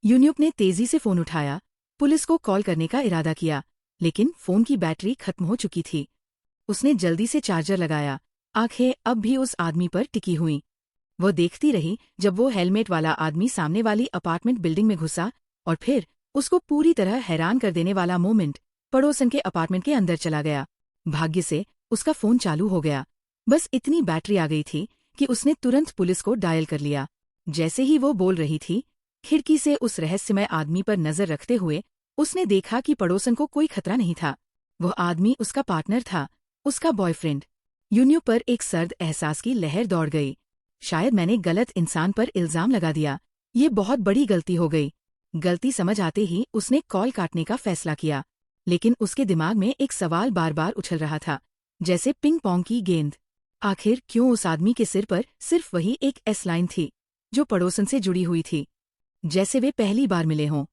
यून्यूक ने तेजी से फोन उठाया, पुलिस को कॉल करने का इरादा किया, लेकिन फोन की बैटरी खत्म हो चुकी थी। उसने जल्दी से चार्जर लगाया, आंखें अब भी उस आदमी पर टिकी हुईं। वह देखती रही जब वो हेलमेट वाला आदमी सामने वाली अपार्टमेंट बिल्डिंग में घुसा, और फिर उसको पूरी तरह हैरान कर देने वाला मोमेंट पड़ोसन के अपार्टमेंट के अंदर चला गया। भाग्य से उसका फोन चालू हो गया। बस इतनी बैटरी आ गई थी कि उसने तुरंत पुलिस को डायल कर लिया। जैसे ही वो बोल रही थी, खिड़की से उस रहस्यमय आदमी पर नजर रखते हुए उसने देखा कि पड़ोसन को कोई खतरा नहीं था। वह आदमी उसका पार्टनर था, उसका बॉयफ्रेंड। यून्यू पर एक सर्द एहसास की लहर दौड़ गई। शायद मैंने गलत इंसान पर इल्जाम लगा दिया। ये बहुत बड़ी गलती हो गई। गलती समझ आते ही उसने कॉल काटने का फैसला किया, लेकिन उसके दिमाग में एक सवाल बार बार उछल रहा था, जैसे पिंग पोंग की गेंद। आखिर क्यों उस आदमी के सिर पर सिर्फ वही एक एस लाइन थी, जो पड़ोसन से जुड़ी हुई थी, जैसे वे पहली बार मिले हों।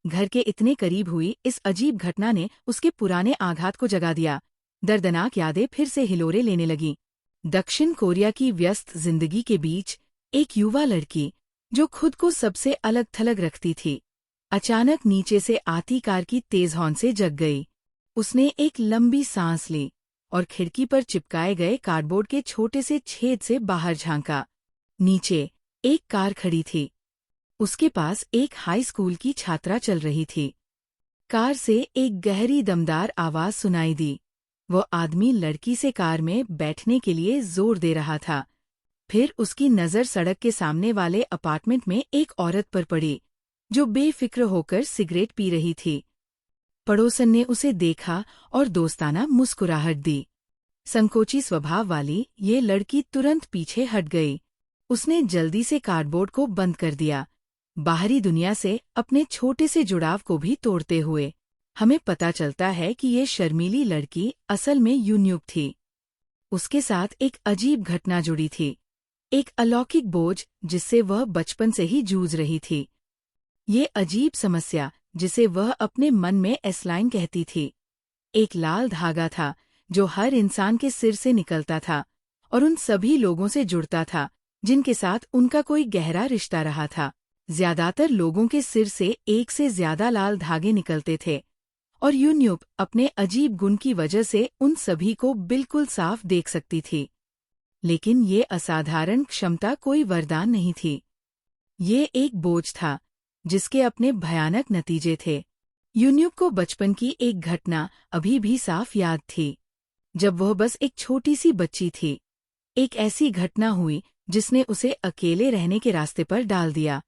घर के इतने करीब हुई इस अजीब घटना ने उसके पुराने आघात को जगा दिया। दर्दनाक यादें फिर से हिलोरे लेने लगीं। दक्षिण कोरिया की व्यस्त जिंदगी के बीच एक युवा लड़की, जो खुद को सबसे अलग थलग रखती थी, अचानक नीचे से आती कार की तेज हॉर्न से जग गई। उसने एक लंबी सांस ली और खिड़की पर चिपकाए गए कार्डबोर्ड के छोटे से छेद से बाहर झांका। नीचे एक कार खड़ी थी। उसके पास एक हाई स्कूल की छात्रा चल रही थी। कार से एक गहरी दमदार आवाज सुनाई दी। वो आदमी लड़की से कार में बैठने के लिए जोर दे रहा था। फिर उसकी नज़र सड़क के सामने वाले अपार्टमेंट में एक औरत पर पड़ी, जो बेफिक्र होकर सिगरेट पी रही थी। पड़ोसन ने उसे देखा और दोस्ताना मुस्कुराहट दी। संकोची स्वभाव वाली ये लड़की तुरंत पीछे हट गई। उसने जल्दी से कार्डबोर्ड को बंद कर दिया, बाहरी दुनिया से अपने छोटे से जुड़ाव को भी तोड़ते हुए। हमें पता चलता है कि ये शर्मीली लड़की असल में यून्यूक थी। उसके साथ एक अजीब घटना जुड़ी थी, एक अलौकिक बोझ जिससे वह बचपन से ही जूझ रही थी। ये अजीब समस्या जिसे वह अपने मन में एसलाइन कहती थी, एक लाल धागा था जो हर इंसान के सिर से निकलता था और उन सभी लोगों से जुड़ता था जिनके साथ उनका कोई गहरा रिश्ता रहा था। ज्यादातर लोगों के सिर से एक से ज्यादा लाल धागे निकलते थे, और यून्यूक अपने अजीब गुण की वजह से उन सभी को बिल्कुल साफ देख सकती थी। लेकिन ये असाधारण क्षमता कोई वरदान नहीं थी। ये एक बोझ था जिसके अपने भयानक नतीजे थे। यून्यूक को बचपन की एक घटना अभी भी साफ याद थी। जब वह बस एक छोटी सी बच्ची थी, एक ऐसी घटना हुई जिसने उसे अकेले रहने के रास्ते पर डाल दिया।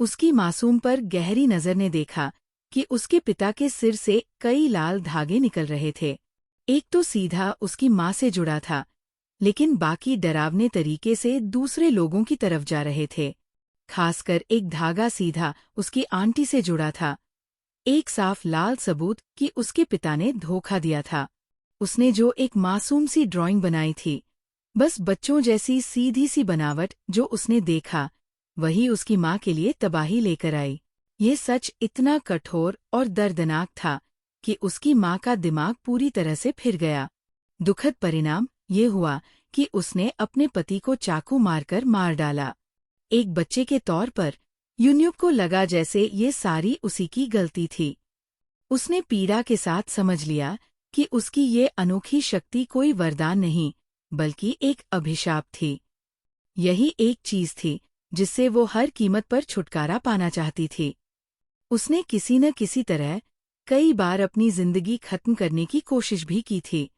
उसकी मासूम पर गहरी नज़र ने देखा कि उसके पिता के सिर से कई लाल धागे निकल रहे थे। एक तो सीधा उसकी माँ से जुड़ा था, लेकिन बाकी डरावने तरीके से दूसरे लोगों की तरफ जा रहे थे। खासकर एक धागा सीधा उसकी आंटी से जुड़ा था, एक साफ लाल सबूत कि उसके पिता ने धोखा दिया था। उसने जो एक मासूम सी ड्राइंग बनाई थी, बस बच्चों जैसी सीधी सी बनावट जो उसने देखा, वही उसकी माँ के लिए तबाही लेकर आई। ये सच इतना कठोर और दर्दनाक था कि उसकी माँ का दिमाग पूरी तरह से फिर गया। दुखद परिणाम ये हुआ कि उसने अपने पति को चाकू मारकर मार डाला। एक बच्चे के तौर पर यून्यूक को लगा जैसे ये सारी उसी की गलती थी। उसने पीड़ा के साथ समझ लिया कि उसकी ये अनोखी शक्ति कोई वरदान नहीं, बल्कि एक अभिशाप थी। यही एक चीज थी जिससे वो हर कीमत पर छुटकारा पाना चाहती थी। उसने किसी न किसी तरह कई बार अपनी जिंदगी खत्म करने की कोशिश भी की थी,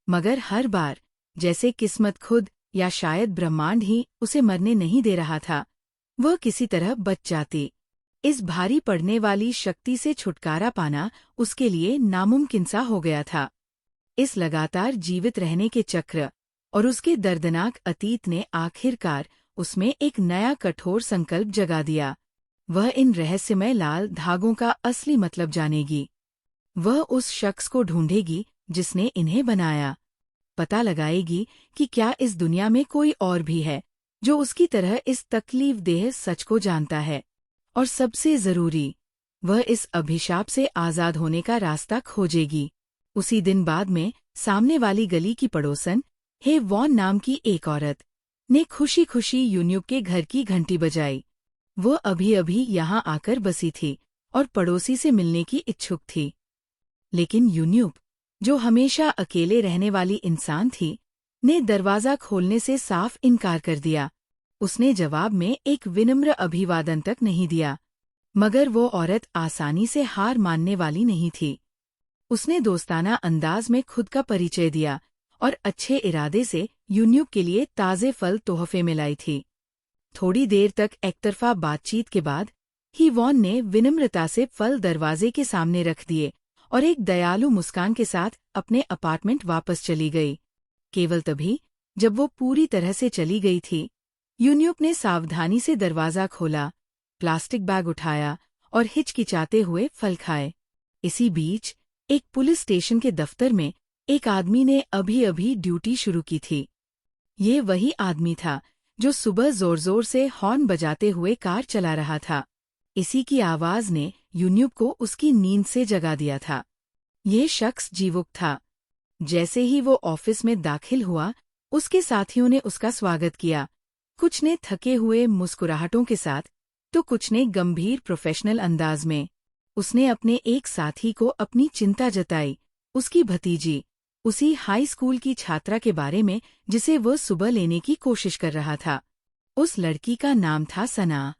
मगर हर बार जैसे किस्मत खुद या शायद ब्रह्मांड ही उसे मरने नहीं दे रहा था, वह किसी तरह बच जाती। इस भारी पड़ने वाली शक्ति से छुटकारा पाना उसके लिए नामुमकिन सा हो गया था। इस लगातार जीवित रहने के चक्र और उसके दर्दनाक अतीत ने आखिरकार उसमें एक नया कठोर संकल्प जगा दिया। वह इन रहस्यमय लाल धागों का असली मतलब जानेगी। वह उस शख्स को ढूंढेगी जिसने इन्हें बनाया। पता लगाएगी कि क्या इस दुनिया में कोई और भी है जो उसकी तरह इस तकलीफदेह सच को जानता है। और सबसे जरूरी, वह इस अभिशाप से आजाद होने का रास्ता खोजेगी। उसी दिन बाद में सामने वाली गली की पड़ोसन हे वॉन नाम की एक औरत ने खुशी खुशी यून्यूक के घर की घंटी बजाई। वह अभी-अभी यहाँ आकर बसी थी और पड़ोसी से मिलने की इच्छुक थी। लेकिन यून्यूप, जो हमेशा अकेले रहने वाली इंसान थी, ने दरवाज़ा खोलने से साफ इनकार कर दिया। उसने जवाब में एक विनम्र अभिवादन तक नहीं दिया। मगर वो औरत आसानी से हार मानने वाली नहीं थी। उसने दोस्ताना अंदाज में खुद का परिचय दिया और अच्छे इरादे से यून्यूप के लिए ताज़े फल तोहफे में लाई थी। थोड़ी देर तक एकतरफा बातचीत के बाद ही वॉन ने विनम्रता से फल दरवाजे के सामने रख दिए और एक दयालु मुस्कान के साथ अपने अपार्टमेंट वापस चली गई। केवल तभी, जब वो पूरी तरह से चली गई थी, यून्यूप ने सावधानी से दरवाज़ा खोला, प्लास्टिक बैग उठाया और हिचकिचाते हुए फल खाए। इसी बीच एक पुलिस स्टेशन के दफ्तर में एक आदमी ने अभी-अभी ड्यूटी शुरू की थी। ये वही आदमी था जो सुबह जोर-जोर से हॉर्न बजाते हुए कार चला रहा था। इसी की आवाज़ ने यून्यूप को उसकी नींद से जगा दिया था। ये शख्स जीवुक था। जैसे ही वो ऑफिस में दाखिल हुआ, उसके साथियों ने उसका स्वागत किया। कुछ ने थके हुए मुस्कुराहटों के साथ, तो कुछ ने गंभीर प्रोफेशनल अंदाज में। उसने अपने एक साथी को अपनी चिंता जताई, उसकी भतीजी, उसी हाई स्कूल की छात्रा के बारे में जिसे वह सुबह लेने की कोशिश कर रहा था। उस लड़की का नाम था सना।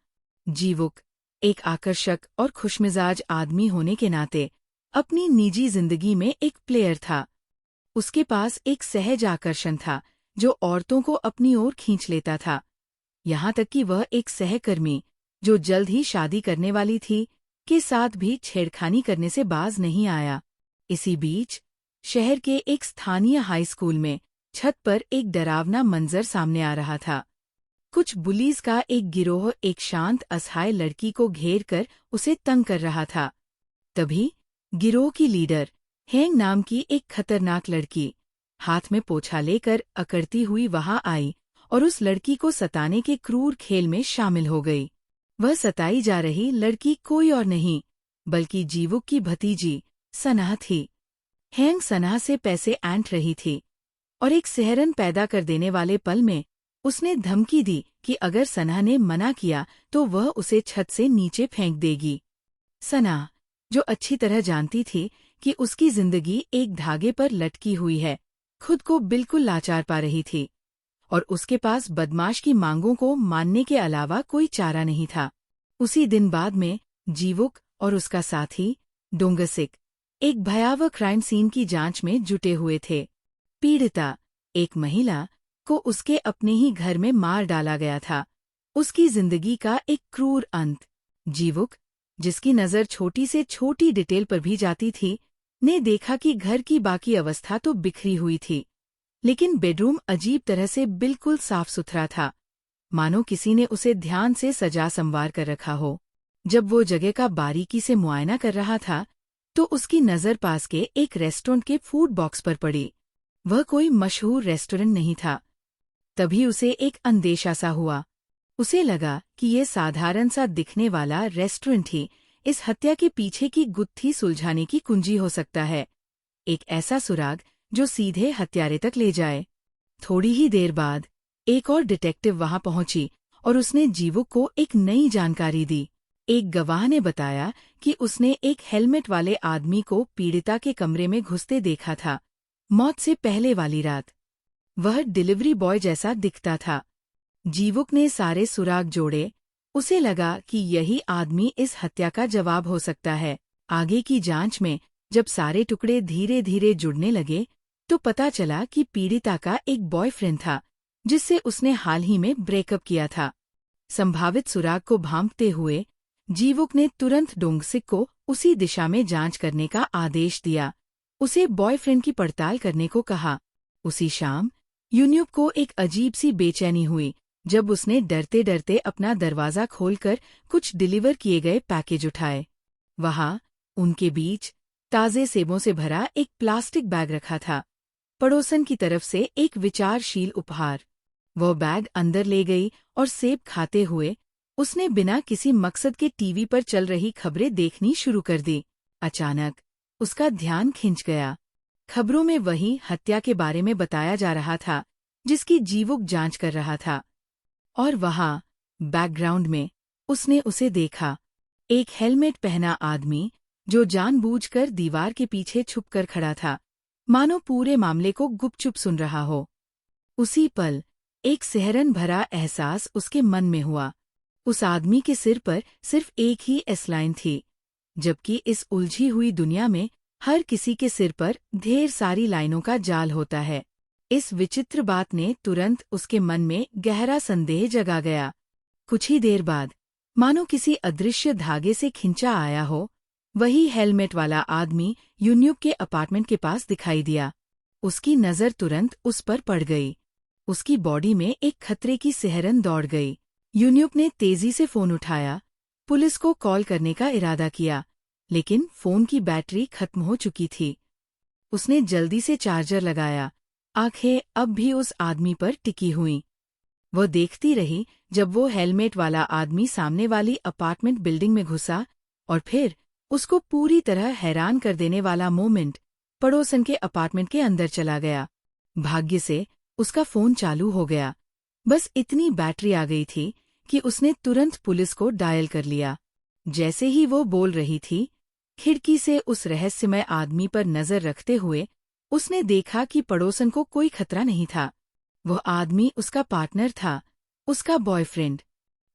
जीवुक, एक आकर्षक और खुशमिजाज आदमी होने के नाते, अपनी निजी जिंदगी में एक प्लेयर था। उसके पास एक सहज आकर्षण था जो औरतों को अपनी ओर खींच लेता था। यहाँ तक कि वह एक सहकर्मी, जो जल्द ही शादी करने वाली थी, के साथ भी छेड़खानी करने से बाज नहीं आया। इसी बीच शहर के एक स्थानीय हाई स्कूल में छत पर एक डरावना मंजर सामने आ रहा था। कुछ बुलीज का एक गिरोह एक शांत असहाय लड़की को घेर कर उसे तंग कर रहा था। तभी गिरोह की लीडर हेंग नाम की एक खतरनाक लड़की हाथ में पोछा लेकर अकड़ती हुई वहां आई और उस लड़की को सताने के क्रूर खेल में शामिल हो गई। वह सताई जा रही लड़की कोई और नहीं, बल्कि जीवुक की भतीजी सना थी। हेंग सना से पैसे ऐंठ रही थी और एक सिहरन पैदा कर देने वाले पल में उसने धमकी दी कि अगर सना ने मना किया तो वह उसे छत से नीचे फेंक देगी। सना, जो अच्छी तरह जानती थी कि उसकी जिंदगी एक धागे पर लटकी हुई है, खुद को बिल्कुल लाचार पा रही थी और उसके पास बदमाश की मांगों को मानने के अलावा कोई चारा नहीं था। उसी दिन बाद में जीवुक और उसका साथी डोंगसिक एक भयावह क्राइम सीन की जांच में जुटे हुए थे। पीड़िता, एक महिला, को उसके अपने ही घर में मार डाला गया था। उसकी जिंदगी का एक क्रूर अंत। जीवुक, जिसकी नज़र छोटी से छोटी डिटेल पर भी जाती थी, ने देखा कि घर की बाकी अवस्था तो बिखरी हुई थी, लेकिन बेडरूम अजीब तरह से बिल्कुल साफ सुथरा था, मानो किसी ने उसे ध्यान से सजा संवार कर रखा हो। जब वो जगह का बारीकी से मुआयना कर रहा था, तो उसकी नज़र पास के एक रेस्टोरेंट के फूड बॉक्स पर पड़ी। वह कोई मशहूर रेस्टोरेंट नहीं था। तभी उसे एक अंदेशा सा हुआ। उसे लगा कि ये साधारण सा दिखने वाला रेस्टोरेंट ही इस हत्या के पीछे की गुत्थी सुलझाने की कुंजी हो सकता है, एक ऐसा सुराग जो सीधे हत्यारे तक ले जाए। थोड़ी ही देर बाद एक और डिटेक्टिव वहां पहुंची और उसने जीवुक को एक नई जानकारी दी। एक गवाह ने बताया कि उसने एक हेलमेट वाले आदमी को पीड़िता के कमरे में घुसते देखा था, मौत से पहले वाली रात। वह डिलीवरी बॉय जैसा दिखता था। जीवुक ने सारे सुराग जोड़े। उसे लगा कि यही आदमी इस हत्या का जवाब हो सकता है। आगे की जांच में जब सारे टुकड़े धीरे धीरे जुड़ने लगे, तो पता चला कि पीड़िता का एक बॉयफ्रेंड था, जिससे उसने हाल ही में ब्रेकअप किया था। संभावित सुराग को भांपते हुए जीवुक ने तुरंत डोंगसिक को उसी दिशा में जांच करने का आदेश दिया। उसे बॉयफ्रेंड की पड़ताल करने को कहा। उसी शाम यून्यूप को एक अजीब सी बेचैनी हुई जब उसने डरते डरते अपना दरवाज़ा खोलकर कुछ डिलीवर किए गए पैकेज उठाए। वहां उनके बीच ताज़े सेबों से भरा एक प्लास्टिक बैग रखा था, पड़ोसन की तरफ से एक विचारशील उपहार। वह बैग अंदर ले गई और सेब खाते हुए उसने बिना किसी मकसद के टीवी पर चल रही खबरें देखनी शुरू कर दी। अचानक उसका ध्यान खिंच गया। खबरों में वही हत्या के बारे में बताया जा रहा था जिसकी जीवुक जांच कर रहा था, और वहां बैकग्राउंड में उसने उसे देखा, एक हेलमेट पहना आदमी जो जानबूझकर दीवार के पीछे छुपकर खड़ा था, मानो पूरे मामले को गुपचुप सुन रहा हो। उसी पल एक सिहरन भरा एहसास उसके मन में हुआ। उस आदमी के सिर पर सिर्फ एक ही एस-लाइन थी, जबकि इस उलझी हुई दुनिया में हर किसी के सिर पर ढेर सारी लाइनों का जाल होता है। इस विचित्र बात ने तुरंत उसके मन में गहरा संदेह जगा गया। कुछ ही देर बाद, मानो किसी अदृश्य धागे से खिंचा आया हो, वही हेलमेट वाला आदमी यून्यूक के अपार्टमेंट के पास दिखाई दिया। उसकी नज़र तुरंत उस पर पड़ गई। उसकी बॉडी में एक खतरे की सिहरन दौड़ गई। यून्यूक ने तेजी से फोन उठाया, पुलिस को कॉल करने का इरादा किया, लेकिन फोन की बैटरी खत्म हो चुकी थी। उसने जल्दी से चार्जर लगाया। आंखें अब भी उस आदमी पर टिकी हुईं। वह देखती रही जब वो हेलमेट वाला आदमी सामने वाली अपार्टमेंट बिल्डिंग में घुसा, और फिर उसको पूरी तरह हैरान कर देने वाला मोमेंट पड़ोसन के अपार्टमेंट के अंदर चला गया। भाग्य से उसका फोन चालू हो गया। बस इतनी बैटरी आ गई थी कि उसने तुरंत पुलिस को डायल कर लिया। जैसे ही वो बोल रही थी, खिड़की से उस रहस्यमय आदमी पर नजर रखते हुए उसने देखा कि पड़ोसन को कोई खतरा नहीं था। वह आदमी उसका पार्टनर था, उसका बॉयफ्रेंड।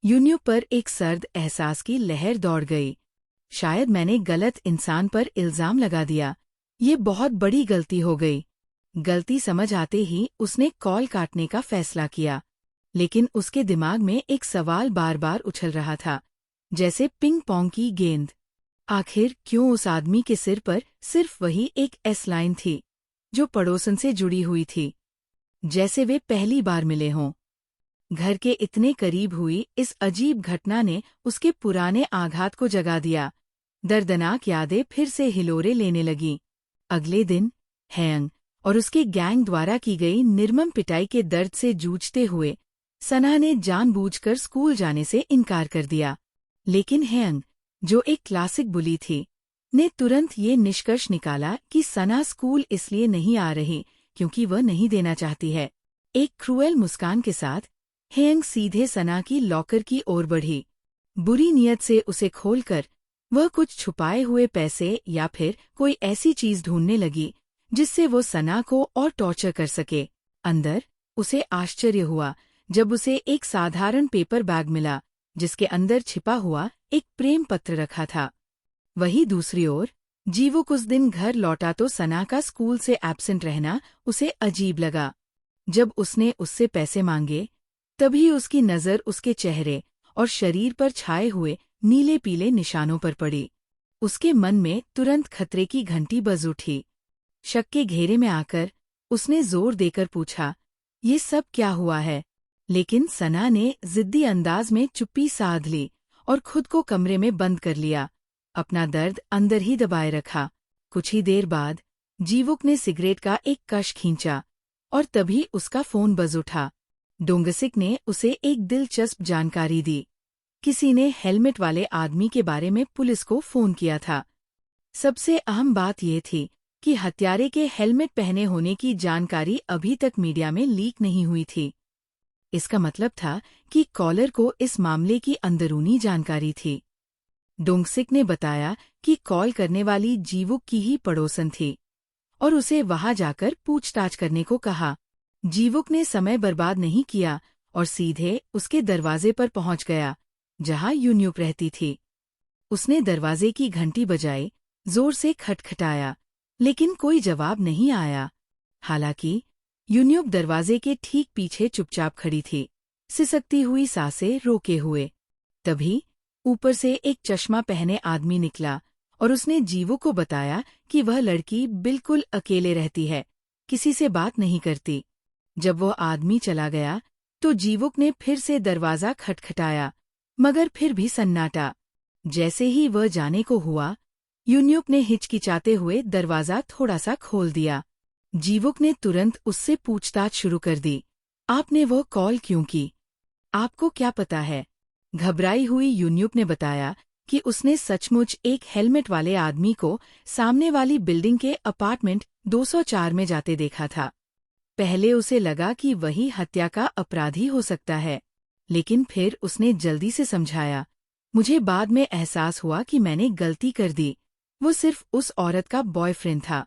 यून्यूक पर एक सर्द एहसास की लहर दौड़ गई। शायद मैंने गलत इंसान पर इल्जाम लगा दिया। ये बहुत बड़ी गलती हो गई। गलती समझ आते ही उसने कॉल काटने का फैसला किया, लेकिन उसके दिमाग में एक सवाल बार बार उछल रहा था, जैसे पिंग पोंग की गेंद। आखिर क्यों उस आदमी के सिर पर सिर्फ वही एक एस-लाइन थी, जो पड़ोसन से जुड़ी हुई थी, जैसे वे पहली बार मिले हों। घर के इतने करीब हुई इस अजीब घटना ने उसके पुराने आघात को जगा दिया। दर्दनाक यादें फिर से हिलोरे लेने लगीं। अगले दिन हैंग और उसके गैंग द्वारा की गई निर्मम पिटाई के दर्द से जूझते हुए सना ने जानबूझकर स्कूल जाने से इनकार कर दिया। लेकिन हैंग, जो एक क्लासिक बुली थी, ने तुरंत ये निष्कर्ष निकाला कि सना स्कूल इसलिए नहीं आ रही क्योंकि वह नहीं देना चाहती है। एक क्रूएल मुस्कान के साथ हैंग सीधे सना की लॉकर की ओर बढ़ी। बुरी नीयत से उसे खोलकर वह कुछ छुपाए हुए पैसे या फिर कोई ऐसी चीज ढूंढने लगी जिससे वो सना को और टॉर्चर कर सके। अंदर उसे आश्चर्य हुआ जब उसे एक साधारण पेपर बैग मिला, जिसके अंदर छिपा हुआ एक प्रेम पत्र रखा था। वहीं दूसरी ओर जीवुक उस दिन घर लौटा तो सना का स्कूल से एब्सेंट रहना उसे अजीब लगा। जब उसने उससे पैसे मांगे, तभी उसकी नज़र उसके चेहरे और शरीर पर छाए हुए नीले पीले निशानों पर पड़ी। उसके मन में तुरंत खतरे की घंटी बज उठी। शक के घेरे में आकर उसने जोर देकर पूछा, ये सब क्या हुआ है? लेकिन सना ने जिद्दी अंदाज में चुप्पी साध ली और खुद को कमरे में बंद कर लिया, अपना दर्द अंदर ही दबाए रखा। कुछ ही देर बाद जीवुक ने सिगरेट का एक कश खींचा और तभी उसका फोन बज उठा। डोंगसिक ने उसे एक दिलचस्प जानकारी दी। किसी ने हेलमेट वाले आदमी के बारे में पुलिस को फोन किया था। सबसे अहम बात यह थी कि हत्यारे के हेलमेट पहने होने की जानकारी अभी तक मीडिया में लीक नहीं हुई थी। इसका मतलब था कि कॉलर को इस मामले की अंदरूनी जानकारी थी। डोंगसिक ने बताया कि कॉल करने वाली जीवुक की ही पड़ोसन थी और उसे वहां जाकर पूछताछ करने को कहा। जीवुक ने समय बर्बाद नहीं किया और सीधे उसके दरवाजे पर पहुंच गया, जहां यून्यूक रहती थी। उसने दरवाजे की घंटी बजाई, जोर से खटखटाया, लेकिन कोई जवाब नहीं आया। हालांकि यून्यूक दरवाजे के ठीक पीछे चुपचाप खड़ी थी, सिसकती हुई सांसें रोके हुए। तभी ऊपर से एक चश्मा पहने आदमी निकला और उसने जीवुक को बताया कि वह लड़की बिल्कुल अकेले रहती है, किसी से बात नहीं करती। जब वो आदमी चला गया तो जीवुक ने फिर से दरवाजा खटखटाया, मगर फिर भी सन्नाटा। जैसे ही वह जाने को हुआ, यून्यूक ने हिचकिचाते हुए दरवाजा थोड़ा सा खोल दिया। जीवुक ने तुरंत उससे पूछताछ शुरू कर दी। आपने वो कॉल क्यों की? आपको क्या पता है? घबराई हुई यून्यूक ने बताया कि उसने सचमुच एक हेलमेट वाले आदमी को सामने वाली बिल्डिंग के अपार्टमेंट 204 में जाते देखा था। पहले उसे लगा कि वही हत्या का अपराधी हो सकता है, लेकिन फिर उसने जल्दी से समझाया मुझे बाद में एहसास हुआ कि मैंने गलती कर दी। वो सिर्फ उस औरत का बॉयफ्रेंड था।